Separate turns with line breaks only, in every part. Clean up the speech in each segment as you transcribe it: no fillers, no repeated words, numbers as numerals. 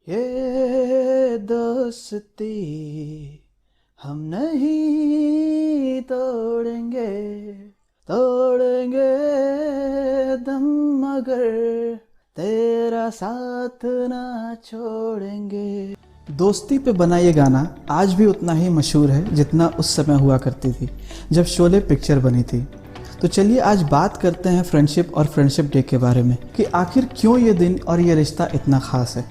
ये दोस्ती हम नहीं तोड़ेंगे, तोड़ेंगे दम मगर तेरा साथ ना छोड़ेंगे। दोस्ती पे बना ये गाना आज भी उतना ही मशहूर है जितना उस समय हुआ करती थी जब शोले पिक्चर बनी थी। तो चलिए आज बात करते हैं फ्रेंडशिप और फ्रेंडशिप डे के बारे में कि आखिर क्यों ये दिन और ये रिश्ता इतना खास है।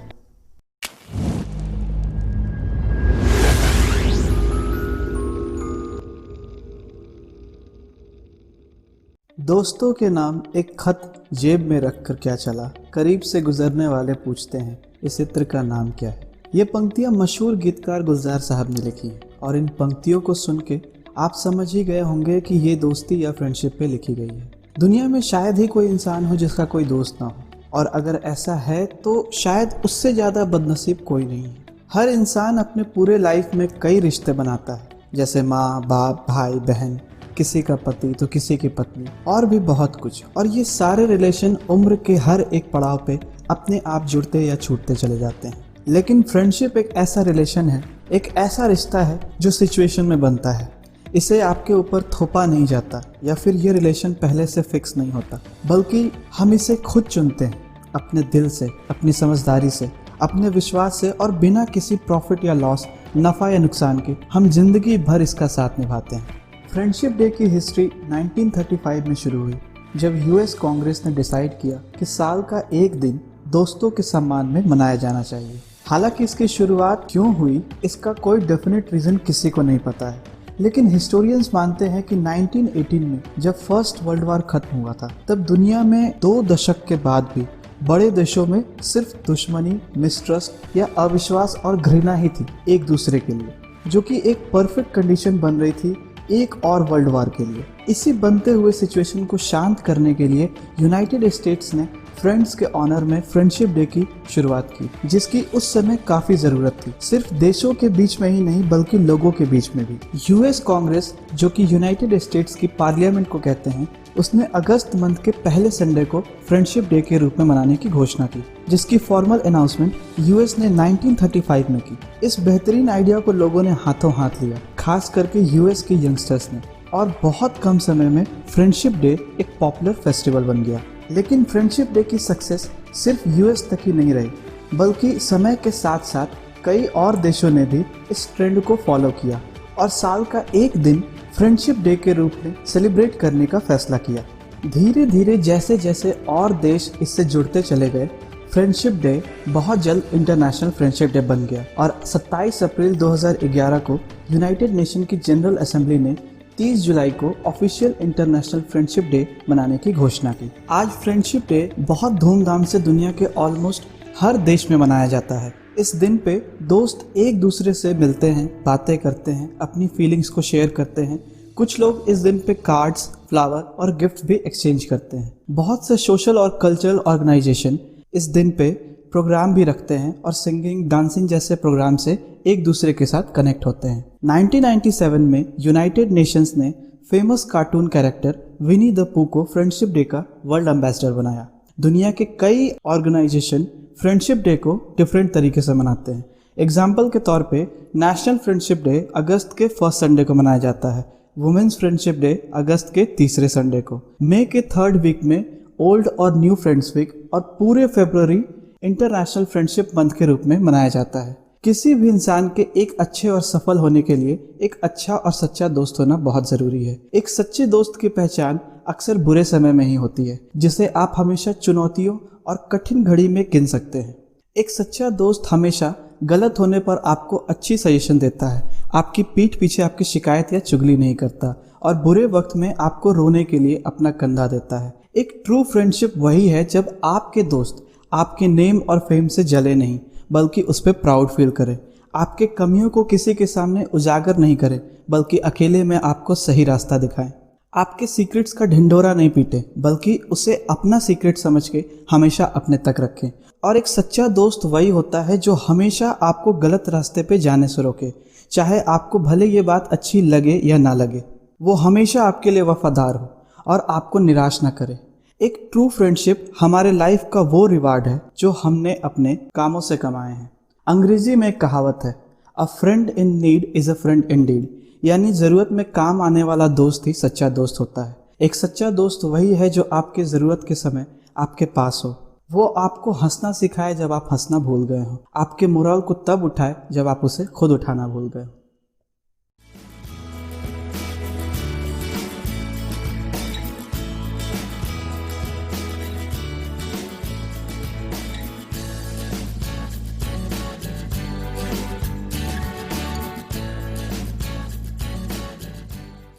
दोस्तों के नाम एक खत जेब में रखकर क्या चला, करीब से गुजरने वाले पूछते हैं इस इत्र का नाम क्या है। ये पंक्तियां मशहूर गीतकार गुलजार साहब ने लिखी हैं और इन पंक्तियों को सुन के आप समझ ही गए होंगे कि ये दोस्ती या फ्रेंडशिप पे लिखी गई है। दुनिया में शायद ही कोई इंसान हो जिसका कोई दोस्त ना हो, और अगर ऐसा है तो शायद उससे ज़्यादा बदनसीब कोई नहीं है। हर इंसान अपने पूरे लाइफ में कई रिश्ते बनाता है, जैसे माँ बाप, भाई बहन, किसी का पति तो किसी की पत्नी, और भी बहुत कुछ। और ये सारे रिलेशन उम्र के हर एक पड़ाव पे अपने आप जुड़ते या छूटते चले जाते हैं। लेकिन फ्रेंडशिप एक ऐसा रिलेशन है, एक ऐसा रिश्ता है जो सिचुएशन में बनता है। इसे आपके ऊपर थोपा नहीं जाता या फिर ये रिलेशन पहले से फिक्स नहीं होता, बल्कि हम इसे खुद चुनते हैं, अपने दिल से, अपनी समझदारी से, अपने विश्वास से, और बिना किसी प्रॉफिट या लॉस, नफ़ा या नुकसान के हम जिंदगी भर इसका साथ निभाते हैं। फ्रेंडशिप डे की हिस्ट्री 1935 में शुरू हुई, जब यूएस कांग्रेस ने डिसाइड किया कि साल का एक दिन दोस्तों के सम्मान में मनाया जाना चाहिए। हालांकि इसकी शुरुआत क्यों हुई इसका कोई डेफिनेट रीज़न किसी को नहीं पता है, लेकिन हिस्टोरियंस मानते हैं कि 1918 में जब फर्स्ट वर्ल्ड वॉर खत्म हुआ था, तब दुनिया में 2 दशक के बाद भी बड़े देशों में सिर्फ दुश्मनी, मिसट्रस्ट या अविश्वास और घृणा ही थी एक दूसरे के लिए, जो कि एक परफेक्ट कंडीशन बन रही थी एक और वर्ल्ड वॉर के लिए। इसी बनते हुए सिचुएशन को शांत करने के लिए यूनाइटेड स्टेट्स ने फ्रेंड्स के ऑनर में फ्रेंडशिप डे की शुरुआत की, जिसकी उस समय काफ़ी ज़रूरत थी, सिर्फ देशों के बीच में ही नहीं बल्कि लोगों के बीच में भी। यूएस कांग्रेस, जो कि यूनाइटेड स्टेट्स की पार्लियामेंट को कहते हैं, उसने अगस्त मंथ के पहले संडे को फ्रेंडशिप डे के रूप में मनाने की घोषणा की, जिसकी फॉर्मल अनाउंसमेंट यूएस ने 1935 में की। इस बेहतरीन आइडिया को लोगों ने हाथों हाथ लिया, खास करके यूएस के यंगस्टर्स ने, और बहुत कम समय में फ्रेंडशिप डे एक पॉपुलर फेस्टिवल बन गया। लेकिन फ्रेंडशिप डे की सक्सेस सिर्फ यूएस तक ही नहीं रही, बल्कि समय के साथ साथ कई और देशों ने भी इस ट्रेंड को फॉलो किया और साल का एक दिन फ्रेंडशिप डे के रूप में सेलिब्रेट करने का फैसला किया। धीरे धीरे जैसे जैसे और देश इससे जुड़ते चले गए, फ्रेंडशिप डे बहुत जल्द इंटरनेशनल फ्रेंडशिप डे बन गया और 27 अप्रैल 2011 को यूनाइटेड नेशन की जनरल असेंबली ने 30 जुलाई को ऑफिशियल इंटरनेशनल फ्रेंडशिप डे मनाने की घोषणा की। आज फ्रेंडशिप डे बहुत धूमधाम से दुनिया के ऑलमोस्ट हर देश में मनाया जाता है। इस दिन पे दोस्त एक दूसरे से मिलते हैं, बातें करते हैं, अपनी फीलिंग्स को शेयर करते हैं। कुछ लोग इस दिन पे कार्ड्स, फ्लावर और गिफ्ट भी एक्सचेंज करते हैं। बहुत से सोशल और कल्चरल ऑर्गेनाइजेशन इस दिन पे प्रोग्राम भी रखते हैं और सिंगिंग, डांसिंग जैसे प्रोग्राम से एक दूसरे के साथ कनेक्ट होते हैं। 1997 में यूनाइटेड नेशंस ने famous cartoon character Winnie the Pooh को फ्रेंडशिप डे का वर्ल्ड एम्बेसडर बनाया। दुनिया के कई ऑर्गेनाइजेशन फ्रेंडशिप डे को डिफरेंट तरीके से मनाते हैं। एग्जाम्पल के तौर पे नेशनल फ्रेंडशिप डे अगस्त के फर्स्ट संडे को मनाया जाता है, वुमेन्स फ्रेंडशिप डे अगस्त के तीसरे संडे को, मई के थर्ड वीक में ओल्ड और न्यू फ्रेंड्स वीक, और पूरे फरवरी इंटरनेशनल फ्रेंडशिप मंथ के रूप में मनाया जाता है। किसी भी इंसान के एक अच्छे और सफल होने के लिए एक अच्छा और सच्चा दोस्त होना बहुत ज़रूरी है। एक सच्चे दोस्त की पहचान अक्सर बुरे समय में ही होती है, जिसे आप हमेशा चुनौतियों और कठिन घड़ी में गिन सकते हैं। एक सच्चा दोस्त हमेशा गलत होने पर आपको अच्छी सजेशन देता है, आपकी पीठ पीछे आपकी शिकायत या चुगली नहीं करता, और बुरे वक्त में आपको रोने के लिए अपना कंधा देता है। एक ट्रू फ्रेंडशिप वही है जब आपके दोस्त आपके नेम और फेम से जले नहीं, बल्कि उस पर प्राउड फील करे, आपके कमियों को किसी के सामने उजागर नहीं करे, बल्कि अकेले में आपको सही रास्ता दिखाएं, आपके सीक्रेट्स का ढिंढोरा नहीं पीटे, बल्कि उसे अपना सीक्रेट समझ के हमेशा अपने तक रखें। और एक सच्चा दोस्त वही होता है जो हमेशा आपको गलत रास्ते पे जाने से रोके, चाहे आपको भले ये बात अच्छी लगे या ना लगे। वो हमेशा आपके लिए वफादार हो और आपको निराश ना करे। एक ट्रू फ्रेंडशिप हमारे लाइफ का वो रिवार्ड है जो हमने अपने कामों से कमाए हैं। अंग्रेजी में एक कहावत है, अ friend in need is a friend Indeed, यानी जरूरत में काम आने वाला दोस्त ही सच्चा दोस्त होता है। एक सच्चा दोस्त वही है जो आपके जरूरत के समय आपके पास हो। वो आपको हंसना सिखाए जब आप हंसना भूल गए हो, आपके मोरल को तब उठाए जब आप उसे खुद उठाना भूल गए हो।